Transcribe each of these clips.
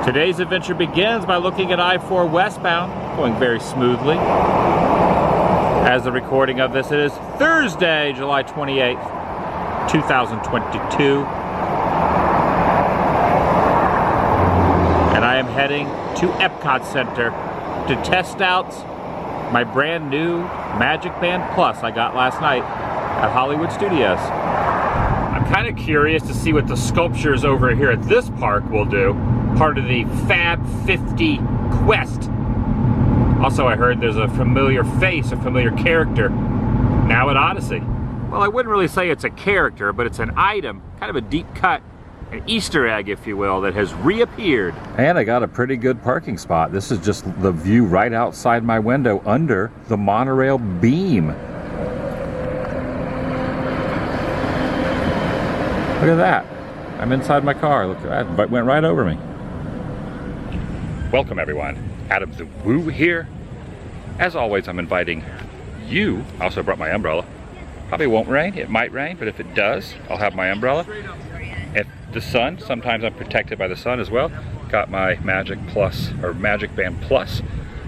Today's adventure begins by looking at I-4 westbound, going very smoothly. As the recording of this, it is Thursday, July 28th, 2022. And I am heading to EPCOT Center to test out my brand new MagicBand Plus I got last night at Hollywood Studios. I'm kind of curious to see what the sculptures over here at this park will do. Part of the Fab 50 quest. Also, I heard there's a familiar face, a familiar character now at Odyssey. Well, I wouldn't really say it's a character, but it's an item, kind of a deep cut, an Easter egg, if you will, that has reappeared. And I got a pretty good parking spot. This is just the view right outside my window under the monorail beam. Look at that. I'm inside my car. Look, that went right over me. Welcome everyone. Adam the Woo here. As always, I'm inviting you. I also brought my umbrella. Probably won't rain. It might rain, but if it does, I'll have my umbrella. If the sun, sometimes I'm protected by the sun as well. Got my MagicBand Plus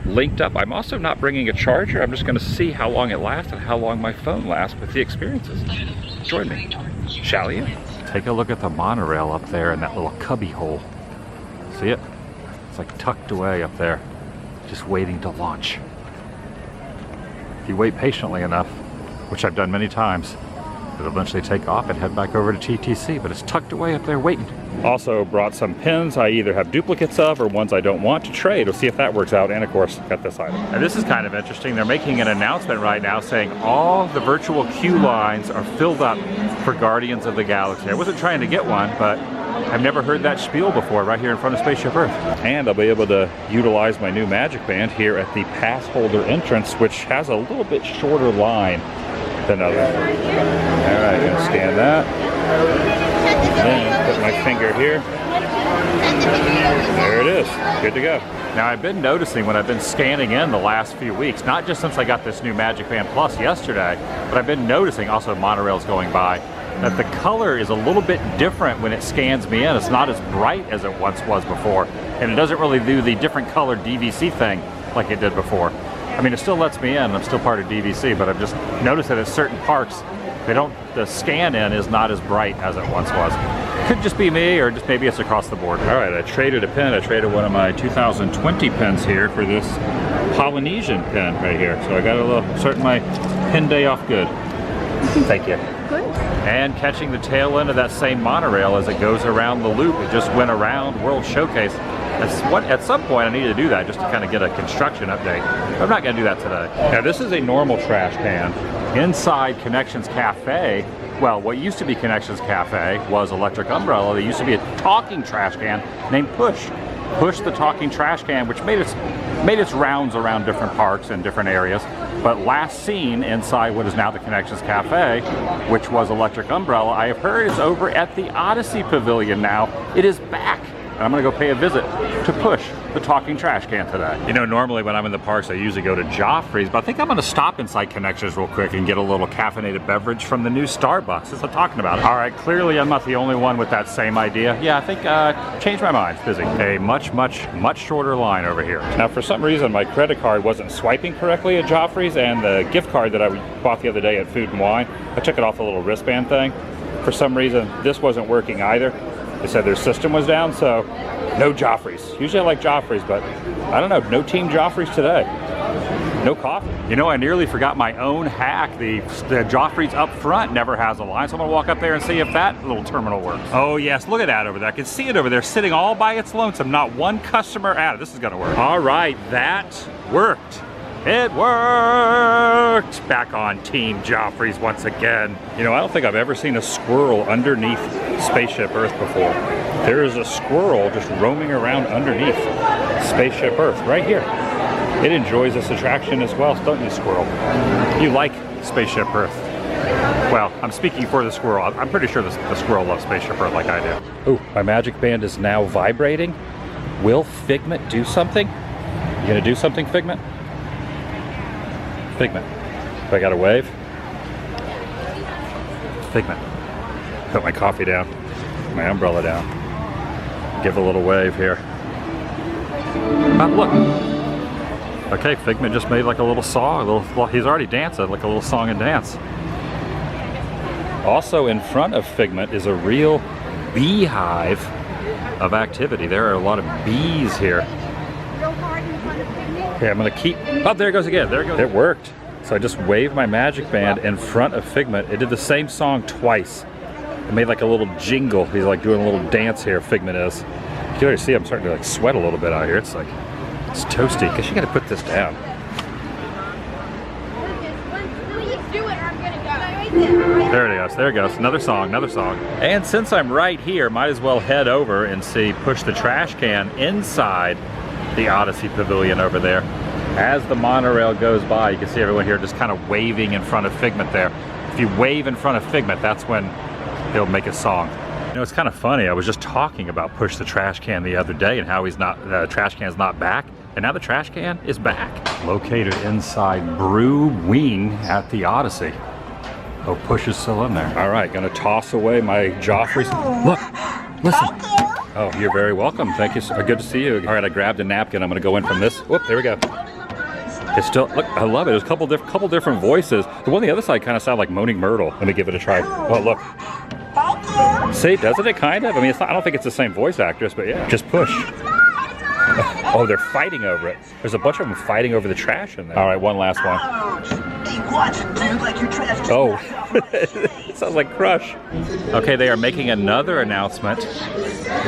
linked up. I'm also not bringing a charger. I'm just going to see how long it lasts and how long my phone lasts with the experiences. Join me, shall you? Take a look at the monorail up there in that little cubby hole. See it? It's like tucked away up there, just waiting to launch. If you wait patiently enough, which I've done many times, it'll eventually take off and head back over to TTC, but it's tucked away up there waiting. Also brought some pins I either have duplicates of or ones I don't want to trade. We'll see if that works out, and of course, got this item. And this is kind of interesting. They're making an announcement right now saying all the virtual queue lines are filled up for Guardians of the Galaxy. I wasn't trying to get one, but I've never heard that spiel before right here in front of Spaceship Earth. And I'll be able to utilize my new MagicBand here at the pass holder entrance, which has a little bit shorter line than others. All right, gonna scan that. And then put my finger here. There it is, good to go. Now I've been noticing when I've been scanning in the last few weeks, not just since I got this new MagicBand Plus yesterday, but I've been noticing also monorails going by, that the color is a little bit different when it scans me in. It's not as bright as it once was before. And it doesn't really do the different color DVC thing like it did before. I mean, it still lets me in, I'm still part of DVC, but I've just noticed that at certain parks, the scan in is not as bright as it once was. Could just be me, or just maybe it's across the board. All right, I traded a pin. I traded one of my 2020 pins here for this Polynesian pin right here. So I got a little, starting my pin day off good. Thank you. Good. And catching the tail end of that same monorail as it goes around the loop. It just went around World Showcase. At some point I need to do that just to kind of get a construction update. But I'm not going to do that today. Now this is a normal trash can. Inside Connections Cafe, well, what used to be Connections Cafe was Electric Umbrella. There used to be a talking trash can named Push. Push the talking trash can, which made its rounds around different parks and different areas. But last seen inside what is now the Connections Cafe, which was Electric Umbrella, I have heard is over at the Odyssey Pavilion now. It is back. And I'm gonna go pay a visit to Push the talking trash can today. You know, normally when I'm in the parks, I usually go to Joffrey's, but I think I'm gonna stop inside Connections real quick and get a little caffeinated beverage from the new Starbucks. That's what I'm talking about. All right, clearly I'm not the only one with that same idea. Yeah, I think changed my mind, busy. A much shorter line over here. Now, for some reason, my credit card wasn't swiping correctly at Joffrey's, and the gift card that I bought the other day at Food and Wine, I took it off the little wristband thing. For some reason, this wasn't working either. They said their system was down, so no Joffrey's. Usually I like Joffrey's, but I don't know, no Team Joffrey's today. No coffee. You know, I nearly forgot my own hack. The Joffrey's up front never has a line, so I'm gonna walk up there and see if that little terminal works. Oh yes, look at that over there. I can see it over there sitting all by its lonesome, not one customer out. This is gonna work. All right, that worked. It worked! Back on Team Joffrey's once again. You know, I don't think I've ever seen a squirrel underneath Spaceship Earth before. There is a squirrel just roaming around underneath Spaceship Earth, right here. It enjoys this attraction as well, don't you, squirrel? You like Spaceship Earth. Well, I'm speaking for the squirrel. I'm pretty sure the squirrel loves Spaceship Earth like I do. Ooh, my MagicBand is now vibrating. Will Figment do something? You gonna do something, Figment? Figment. Do I got a wave? Figment. Put my coffee down, my umbrella down. Give a little wave here. But look. Okay, Figment just made like a little song. He's already dancing, like a little song and dance. Also in front of Figment is a real beehive of activity. There are a lot of bees here. Okay, I'm gonna keep, oh, there it goes again, there it goes. It worked. So I just waved my MagicBand in front of Figment. It did the same song twice. It made like a little jingle. He's like doing a little dance here, Figment is. You can already see I'm starting to like sweat a little bit out here. It's like, it's toasty, because you gotta put this down. There it goes, there it goes. Another song, another song. And since I'm right here, might as well head over and see Push the Trash Can inside the Odyssey Pavilion over there. As the monorail goes by, you can see everyone here just kind of waving in front of Figment there. If you wave in front of Figment, that's when he'll make a song. You know, it's kind of funny. I was just talking about Push the Trash Can the other day and how he's not, the trash can's not back. And now the trash can is back. Located inside Brew Wing at the Odyssey. Oh, Push is still in there. All right, gonna toss away my Joffrey's. Look, listen. Oh, you're very welcome. Thank you. Good to see you. All right, I grabbed a napkin. I'm gonna go in from this. Whoop, there we go. It's still, look, I love it. There's a couple different voices. The one on the other side kind of sounded like Moaning Myrtle. Let me give it a try. Oh, look. See, doesn't it kind of? I mean, it's not, I don't think it's the same voice actress, but yeah, just Push. Oh, they're fighting over it. There's a bunch of them fighting over the trash in there. All right, one last one. Oh, it sounds like Crush. Okay, they are making another announcement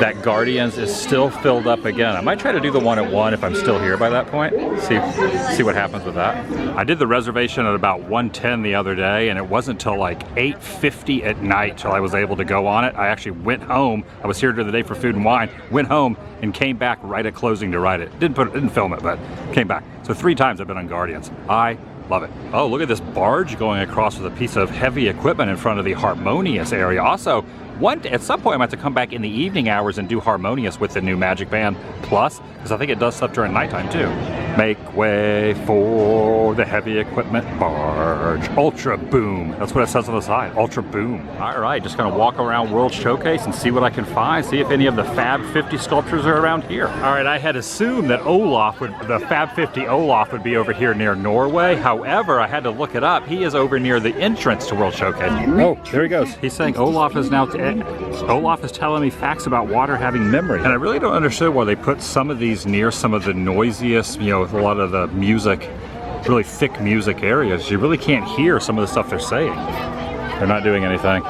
that Guardians is still filled up again. I might try to do the one at 1 if I'm still here by that point. See what happens with that. I did the reservation at about 1:10 the other day, and it wasn't till like 8:50 at night till I was able to go on it. I actually went home. I was here during the day for food and wine. Went home and came back right at closing to ride it. Didn't film it, but came back. So 3 times I've been on Guardians. I love it. Oh, look at this barge going across with a piece of heavy equipment in front of the Harmonious area. Also, at some point I'm going to have to come back in the evening hours and do Harmonious with the new MagicBand Plus, because I think it does stuff during nighttime too. Make way for the heavy equipment barge. Ultra Boom. That's what it says on the side. Ultra Boom. All right, just gonna walk around World Showcase and see what I can find. See if any of the Fab 50 sculptures are around here. All right, I had assumed that the Fab 50 Olaf would be over here near Norway. However, I had to look it up. He is over near the entrance to World Showcase. Oh, there he goes. He's saying Olaf is now, Olaf is telling me facts about water having memory. And I really don't understand why they put some of these near some of the noisiest, you know, with a lot of the music, really thick music areas. You really can't hear some of the stuff they're saying. They're not doing anything.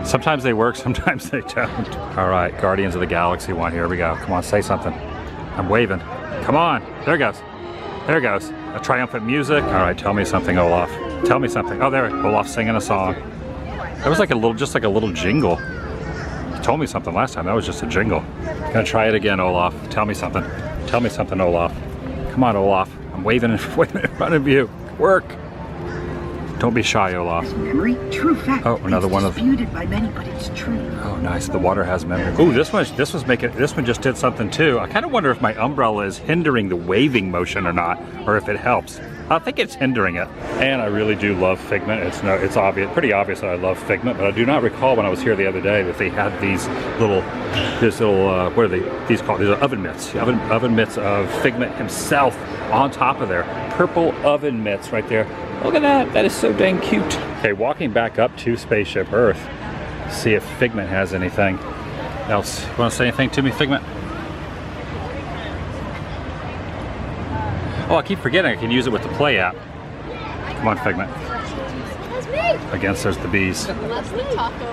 Sometimes they work, sometimes they don't. All right, Guardians of the Galaxy one, here we go. Come on, say something. I'm waving. Come on, there it goes. There it goes. A triumphant music. All right, tell me something, Olaf. Tell me something. Oh, there, Olaf singing a song. That was like a little, just like a little jingle. You told me something last time, that was just a jingle. Gonna try it again, Olaf. Tell me something. Tell me something, Olaf. Come on, Olaf. I'm waving in front of you. Work. Don't be shy, Olaf. Memory, true fact. Oh, another one of. Disputed by many, but it's true. Oh, nice. The water has memory. Oh, this one just did something too. I kind of wonder if my umbrella is hindering the waving motion or not, or if it helps. I think it's hindering it. And I really do love Figment. It's obvious, pretty obvious that I love Figment, but I do not recall when I was here the other day that they had these little, what are these called? These are oven mitts. Oven mitts of Figment himself on top of there. Purple oven mitts right there. Look at that. That is so dang cute. Okay, walking back up to Spaceship Earth. See if Figment has anything else. You want to say anything to me, Figment? Oh, I keep forgetting I can use it with the Play app. Come on, Figment. That's me. Against there's the bees. That's the taco.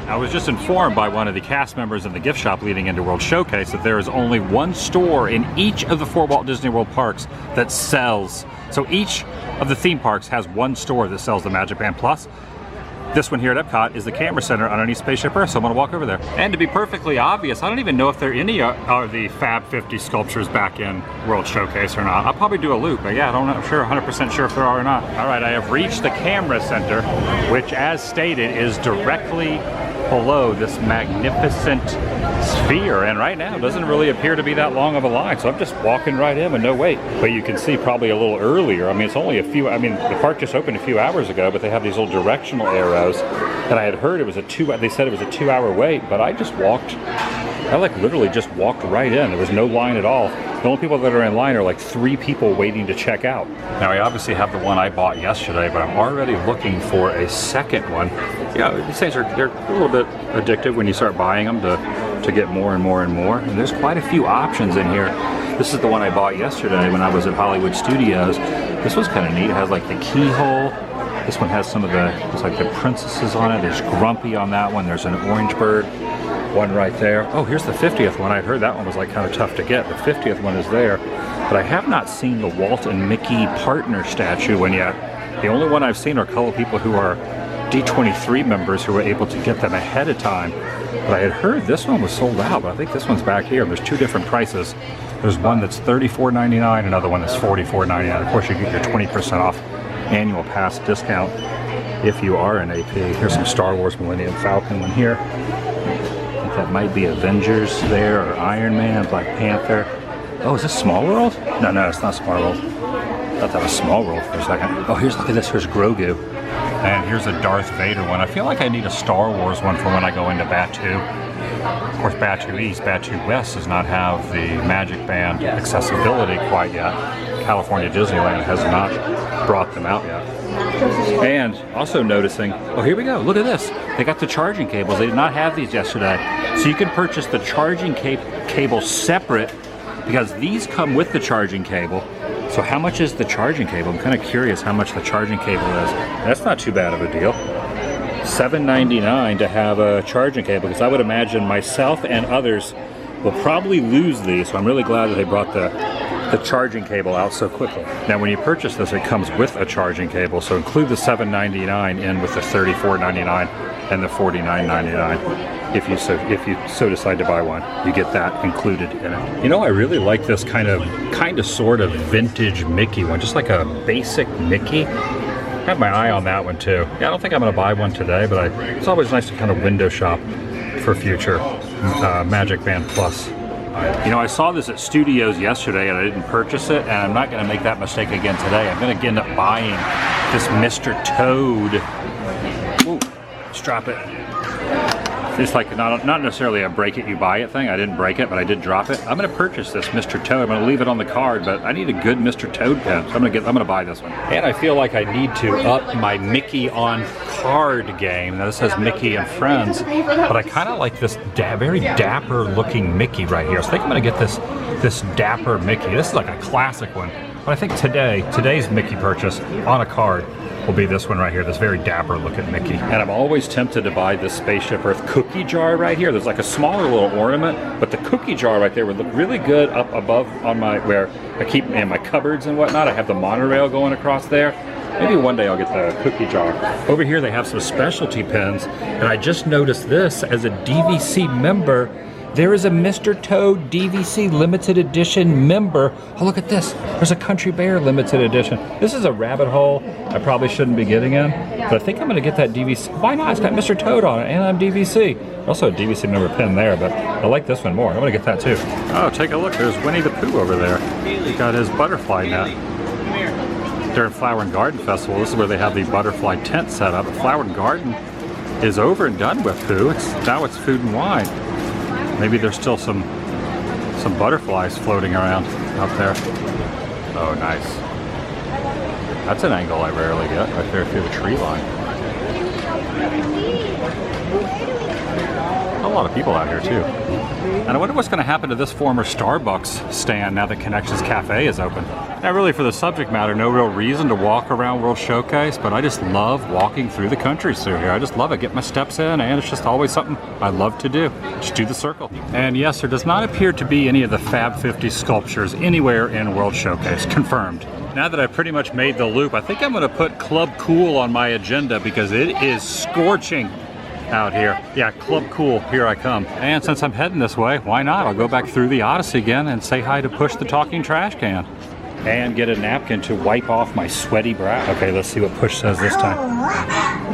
I was just informed by one of the cast members in the gift shop leading into World Showcase that there is only one store in each of the 4 Walt Disney World parks that sells. So each of the theme parks has one store that sells the MagicBand Plus. This one here at EPCOT is the camera center underneath Spaceship Earth, so I'm gonna walk over there. And to be perfectly obvious, I don't even know if there any are the Fab 50 sculptures back in World Showcase or not. I'll probably do a loop, but yeah, I'm not sure, 100% sure if there are or not. All right, I have reached the camera center, which as stated is directly below this magnificent sphere, and right now doesn't really appear to be that long of a line, so I'm just walking right in with no wait. But you can see probably a little earlier, I mean it's only the park just opened a few hours ago, but they have these little directional arrows, and I had heard it was they said it was a 2-hour wait, but I just walked I like literally just walked right in. There was no line at all. The only people that are in line are like 3 people waiting to check out. Now I obviously have the one I bought yesterday, but I'm already looking for a second one. Yeah, these things they're a little bit addictive when you start buying them to get more and more and more. And there's quite a few options in here. This is the one I bought yesterday when I was at Hollywood Studios. This was kind of neat. It has like the keyhole. This one has some of it's like the princesses on it. There's Grumpy on that one. There's an orange bird. One right there. Oh, here's the 50th one. I heard that one was like kind of tough to get. The 50th one is there, but I have not seen the Walt and Mickey partner statue one yet. The only one I've seen are a couple of people who are D23 members who were able to get them ahead of time. But I had heard this one was sold out, but I think this one's back here. There's 2 different prices. There's one that's $34.99, another one that's $44.99. Of course, you get your 20% off annual pass discount if you are an AP. Here's some Star Wars Millennium Falcon one here. That might be Avengers there, or Iron Man, Black Panther. Oh, is this Small World? No, it's not Small World. I thought that was Small World for a second. Oh, look at this, here's Grogu. And here's a Darth Vader one. I feel like I need a Star Wars one for when I go into Batuu. Of course, Batuu East, Batuu West does not have the MagicBand accessibility quite yet. California Disneyland has not brought them out yet. And also noticing, oh, here we go, look at this. They got the charging cables. They did not have these yesterday. So you can purchase the charging cable separate because these come with the charging cable. So how much is the charging cable? I'm kind of curious how much the charging cable is. That's not too bad of a deal. $7.99 to have a charging cable, because I would imagine myself and others will probably lose these. So I'm really glad that they brought the charging cable out so quickly. Now when you purchase this, it comes with a charging cable, so include the $7.99 in with the $34.99 and the $49.99. If you so decide to buy one, you get that included in it. You know, I really like this kind of sort of vintage Mickey one, just like a basic Mickey. I have my eye on that one too. Yeah, I don't think I'm going to buy one today, but it's always nice to kind of window shop for future MagicBand Plus. You know, I saw this at Studios yesterday and I didn't purchase it, and I'm not going to make that mistake again today. I'm going to end up buying this Mr. Toad. Ooh, let's drop it. It's like not necessarily a break it, you buy it thing. I didn't break it, but I did drop it. I'm going to purchase this Mr. Toad. I'm going to leave it on the card, but I need a good Mr. Toad pen. So I'm going to buy this one. And I feel like I need to up my Mickey on card game. Now this says Mickey and Friends, but I kind of like this very dapper looking Mickey right here. So I think I'm going to get this dapper Mickey. This is like a classic one. But I think today's Mickey purchase on a card will be this one right here, this very dapper looking Mickey. And I'm always tempted to buy this Spaceship Earth cookie jar right here. There's like a smaller little ornament, but the cookie jar right there would look really good up above on where I keep in my cupboards and whatnot. I have the monorail going across there. Maybe one day I'll get the cookie jar. Over here they have some specialty pens, and I just noticed this as a DVC member. There is a Mr. Toad DVC limited edition member. Oh, look at this. There's a Country Bear limited edition. This is a rabbit hole I probably shouldn't be getting in, but I think I'm going to get that DVC. Why not? It's got Mr. Toad on it, and I'm DVC. Also a DVC member pin there, but I like this one more. I'm going to get that too. Oh, take a look. There's Winnie the Pooh over there. He's got his butterfly net. During Flower and Garden Festival, this is where they have the butterfly tent set up. Flower and Garden is over and done with Pooh. Now it's Food and Wine. Maybe there's still some butterflies floating around out there. Oh, nice. That's an angle I rarely get, right there through the tree line. A lot of people out here too. And I wonder what's going to happen to this former Starbucks stand now that Connections Cafe is open. Now really, for the subject matter, no real reason to walk around World Showcase, but I just love walking through the country through here. I just love it, get my steps in, and it's just always something I love to do. Just do the circle. And yes, there does not appear to be any of the Fab 50 sculptures anywhere in World Showcase, confirmed. Now that I've pretty much made the loop, I think I'm going to put Club Cool on my agenda because it is scorching out here. Yeah, Club Cool, here I come. And since I'm heading this way, why not? I'll go back through the Odyssey again and say hi to Push the Talking Trash Can. And get a napkin to wipe off my sweaty brow. Okay, let's see what Push says this time.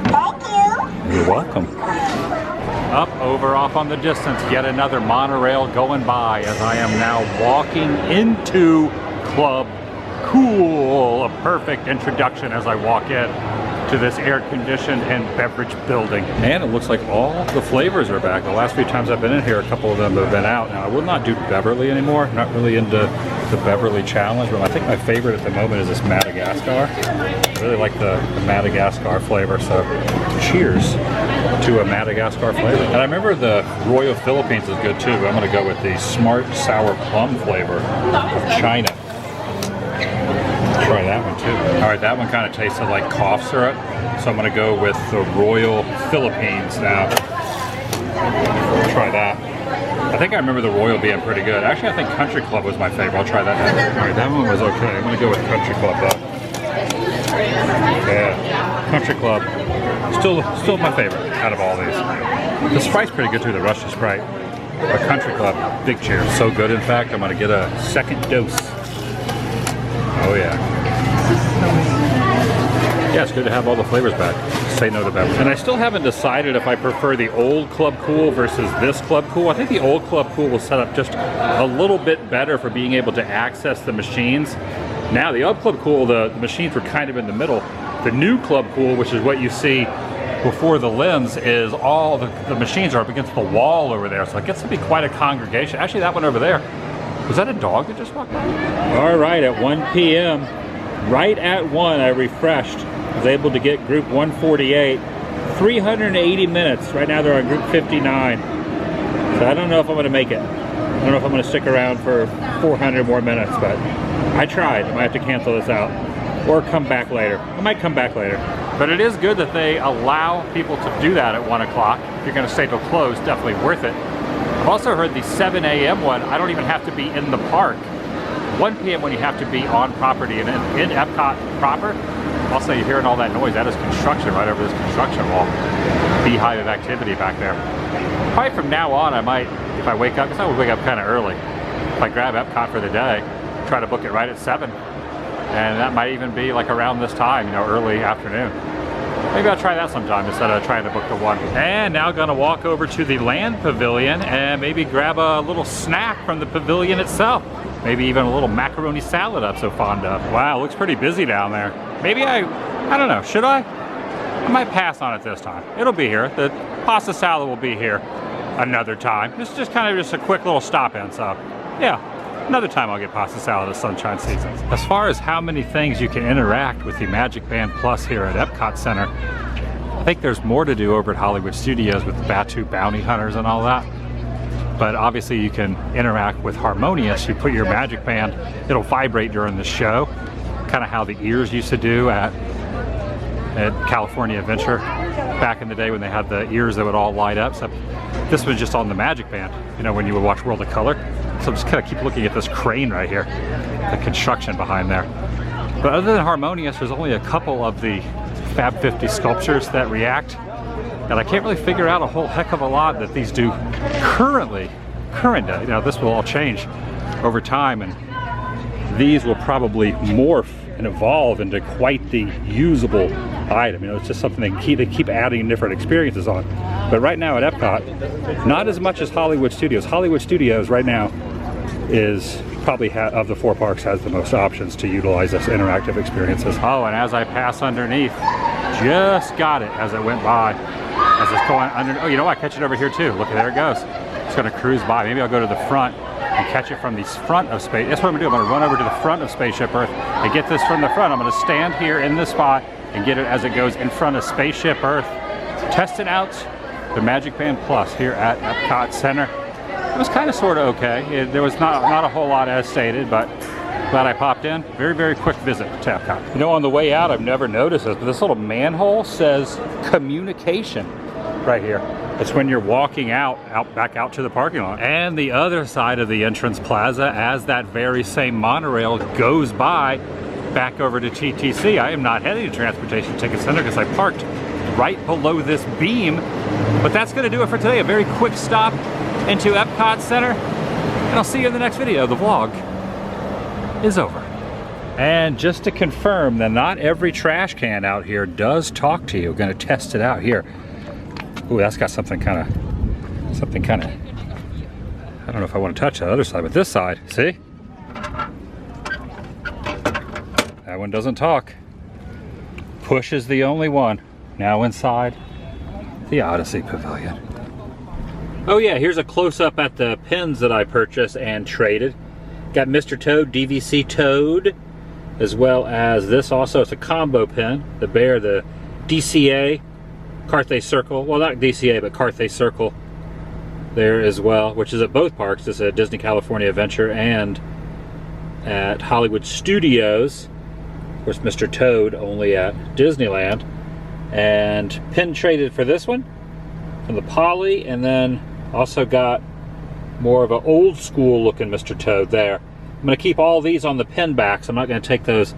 Thank you. You're welcome. Up, over, off on the distance, yet another monorail going by as I am now walking into Club Cool. A perfect introduction as I walk in to this air-conditioned and beverage building. And it looks like all the flavors are back. The last few times I've been in here, a couple of them have been out. Now, I will not do Beverly anymore. I'm not really into the Beverly Challenge, but I think my favorite at the moment is this Madagascar. I really like the Madagascar flavor, so cheers to a Madagascar flavor. And I remember the Royal Philippines is good too, but I'm gonna go with the Smart Sour Plum flavor of China. Try that one too. All right, that one kind of tasted like cough syrup, so I'm gonna go with the Royal Philippines now. Try that. I think I remember the Royal being pretty good. Actually, I think Country Club was my favorite. I'll try that now. All right, that one was okay. I'm gonna go with Country Club though. Yeah, Country Club, still my favorite out of all these. The Sprite's pretty good too, the Russia Sprite. But Country Club, big cheers. So good, in fact, I'm gonna get a second dose. Oh yeah. Yeah, it's good to have all the flavors back. Say no to beverage. And I still haven't decided if I prefer the old Club Cool versus this Club Cool. I think the old Club Cool was set up just a little bit better for being able to access the machines. Now the old Club Cool, the machines were kind of in the middle. The new Club Cool, which is what you see before the lens, is all the machines are up against the wall over there. So it gets to be quite a congregation. Actually, that one over there, was that a dog that just walked by? All right, at 1 p.m., right at 1, I refreshed. I was able to get group 148, 380 minutes. Right now they're on group 59. So I don't know if I'm gonna make it. I don't know if I'm gonna stick around for 400 more minutes, but I tried. I might have to cancel this out or come back later. I might come back later. But it is good that they allow people to do that at 1 o'clock. If you're gonna stay till close, definitely worth it. I've also heard the 7 a.m. one, I don't even have to be in the park. 1 p.m. when you have to be on property and in EPCOT proper. Also, you're hearing all that noise. That is construction right over this construction wall. Beehive of activity back there. Probably from now on, I might, if I wake up, because I would wake up kind of early. If I grab EPCOT for the day, try to book it right at 7. And that might even be like around this time, you know, early afternoon. Maybe I'll try that sometime instead of trying to book the 1. And now gonna walk over to the land pavilion and maybe grab a little snack from the pavilion itself. Maybe even a little macaroni salad I'm so fond of. Wow, looks pretty busy down there. Maybe I don't know, should I? I might pass on it this time. It'll be here. The pasta salad will be here another time. This is just kind of just a quick little stop in, so yeah. Another time I'll get pasta salad at Sunshine Seasons. As far as how many things you can interact with the MagicBand Plus here at EPCOT Center, I think there's more to do over at Hollywood Studios with the Batu Bounty Hunters and all that. But obviously you can interact with Harmonious. You put your MagicBand, it'll vibrate during the show, kind of how the ears used to do at California Adventure back in the day when they had the ears that would all light up. So this was just on the MagicBand, you know, when you would watch World of Color. So just kind of keep looking at this crane right here, the construction behind there. But other than Harmonious, there's only a couple of the Fab 50 sculptures that react. And I can't really figure out a whole heck of a lot that these do current day. You know, this will all change over time, and these will probably morph and evolve into quite the usable item. You know, it's just something they keep adding different experiences on. But right now at EPCOT, not as much as Hollywood Studios. Hollywood Studios right now is probably of the 4 parks has the most options to utilize this interactive experiences. Oh, and as I pass underneath, just got it as it went by. As it's going under, oh, you know what, catch it over here too. Look, there it goes. It's gonna cruise by. Maybe I'll go to the front and catch it from the front of space. That's what I'm gonna do. I'm gonna run over to the front of Spaceship Earth and get this from the front. I'm gonna stand here in this spot and get it as it goes in front of Spaceship Earth. Testing out the MagicBand Plus here at EPCOT Center. It was kind of sort of okay. There was not a whole lot as stated, but glad I popped in. Very, very quick visit to EPCOT. You know, on the way out, I've never noticed this, but this little manhole says communication right here. It's when you're walking back out to the parking lot. And the other side of the entrance plaza, as that very same monorail goes by back over to TTC, I am not heading to Transportation Ticket Center because I parked right below this beam. But that's gonna do it for today. A very quick stop into EPCOT Center. And I'll see you in the next video. The vlog is over. And just to confirm that not every trash can out here does talk to you. Gonna test it out here. Ooh, that's got something kind of, I don't know if I want to touch that other side, but this side, see? That one doesn't talk. Push is the only one. Now inside the Odyssey Pavilion. Oh yeah, here's a close-up at the pins that I purchased and traded. Got Mr. Toad, DVC Toad, as well as this also. It's a combo pin. The bear, the DCA Carthay Circle. Well, not DCA, but Carthay Circle there as well, which is at both parks. It's at Disney California Adventure and at Hollywood Studios. Of course, Mr. Toad only at Disneyland. And pin traded for this one from the Poly, and then also got more of an old school looking Mr. Toad there. I'm going to keep all these on the pin backs. I'm not going to take those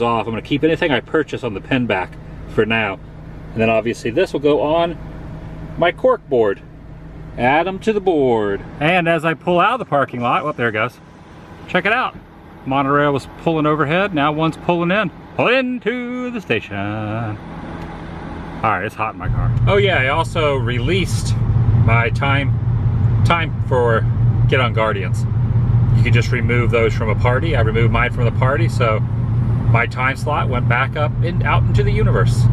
off. I'm going to keep anything I purchase on the pin back for now. And then obviously this will go on my cork board. Add them to the board. And as I pull out of the parking lot, oh, there it goes. Check it out. Monorail was pulling overhead, now one's pulling in. Pull into the station. Alright, it's hot in my car. Oh yeah, I also released my time for Get on Guardians. You can just remove those from a party. I removed mine from the party, so my time slot went back up and out into the universe.